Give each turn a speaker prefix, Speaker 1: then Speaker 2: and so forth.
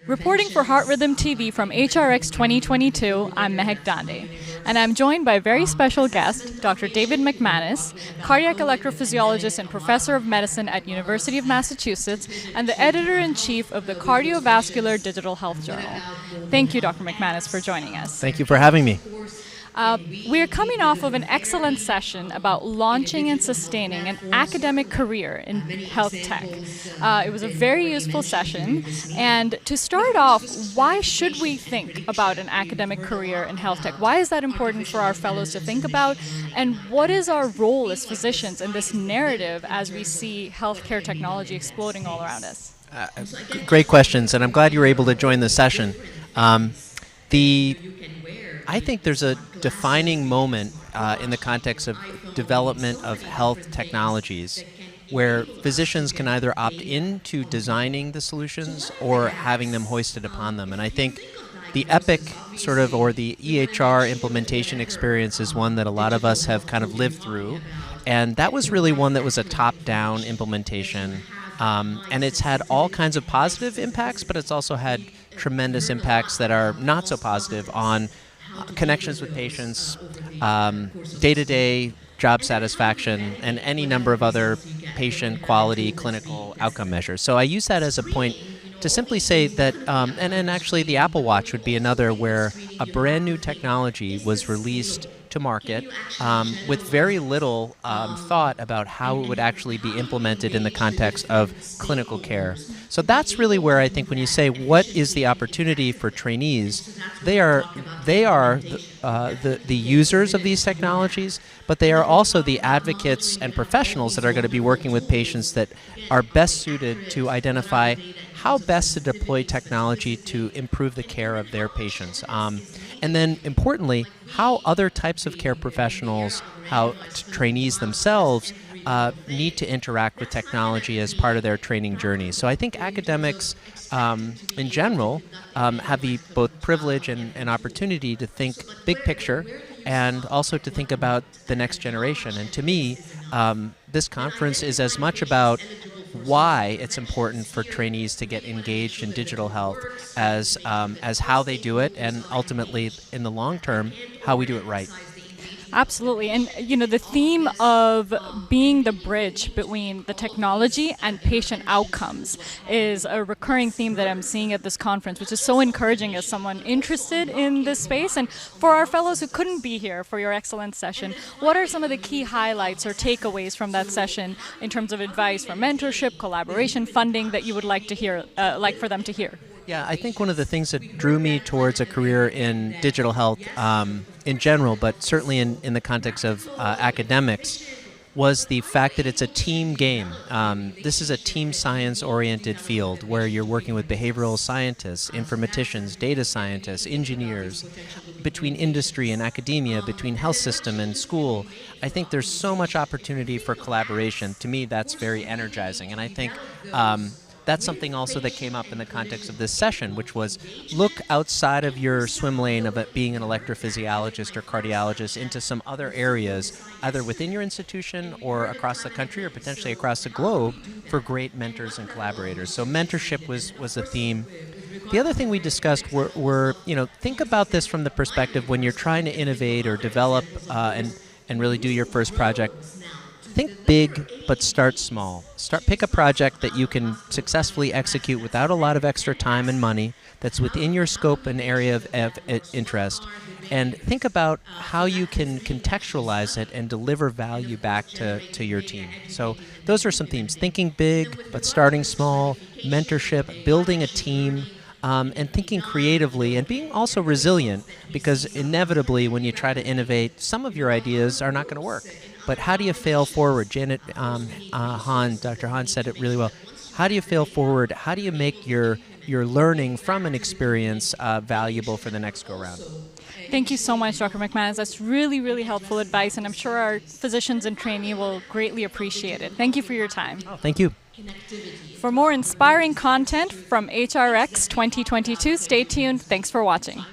Speaker 1: Reporting for Heart Rhythm TV from HRX 2022, I'm Mehak Dhande, and I'm joined by a very special guest, Dr. David McManus, cardiac electrophysiologist and professor of medicine at University of Massachusetts, and the editor-in-chief of the Cardiovascular Digital Health Journal. Thank you, Dr. McManus, for joining us.
Speaker 2: Thank you for having me.
Speaker 1: We are coming off of an excellent session about launching and sustaining an academic career in health tech. It was a very useful session. And to start off, why should we think about an academic career in health tech? Why is that important for our fellows to think about? And what is our role as physicians in this narrative as we see healthcare technology exploding all around us?
Speaker 2: Great questions, and I'm glad you were able to join the session. I think there's a defining moment in the context of development of health technologies where physicians can either opt into designing the solutions or having them hoisted upon them. And I think the EPIC or the EHR implementation experience is one that a lot of us have kind of lived through. And that was really one that was a top-down implementation. And it's had all kinds of positive impacts, but it's also had tremendous impacts that are not so positive on connections with patients, day-to-day job satisfaction, and any number of other patient quality clinical outcome measures. So I use that as a point to simply say that, and actually the Apple Watch would be another where a brand new technology was released to market with very little thought about how it would actually be implemented in the context of clinical care. So that's really where I think when you say what is the opportunity for trainees, they are the users of these technologies, but they are also the advocates and professionals that are going to be working with patients that are best suited to identify how best to deploy technology to improve the care of their patients. And then, importantly, how other types of care professionals, how trainees themselves need to interact with technology as part of their training journey. So I think academics in general have the both privilege and opportunity to think big picture and also to think about the next generation. And to me, this conference is as much about why it's important for trainees to get engaged in digital health as how they do it, and ultimately, in the long term, how we do it right.
Speaker 1: Absolutely. And, the theme of being the bridge between the technology and patient outcomes is a recurring theme that I'm seeing at this conference, which is so encouraging as someone interested in this space. And for our fellows who couldn't be here for your excellent session, what are some of the key highlights or takeaways from that session in terms of advice for mentorship, collaboration, funding that you would like to hear, like for them to hear?
Speaker 2: Yeah, I think one of the things that drew me towards a career in digital health in general, but certainly in the context of academics, was the fact that it's a team game. This is a team science-oriented field where you're working with behavioral scientists, informaticians, data scientists, engineers, between industry and academia, between health system and school. I think there's so much opportunity for collaboration. To me, that's very energizing. And I think that's something also that came up in the context of this session, which was look outside of your swim lane of it being an electrophysiologist or cardiologist into some other areas, either within your institution or across the country or potentially across the globe, for great mentors and collaborators. So mentorship was a theme. The other thing we discussed were think about this from the perspective when you're trying to innovate or develop and really do your first project. Think big, but start small. Pick a project that you can successfully execute without a lot of extra time and money, that's within your scope and area of interest, and think about how you can contextualize it and deliver value back to your team. So those are some themes. Thinking big, but starting small, mentorship, building a team, and thinking creatively and being also resilient, because inevitably when you try to innovate, some of your ideas are not going to work. But how do you fail forward? Dr. Hahn said it really well. How do you fail forward? How do you make your learning from an experience valuable for the next go-round?
Speaker 1: Thank you so much, Dr. McManus. That's really, really helpful advice, and I'm sure our physicians and trainee will greatly appreciate it. Thank you for your time.
Speaker 2: Oh, thank you.
Speaker 1: For more inspiring content from HRX 2022, stay tuned. Thanks for watching.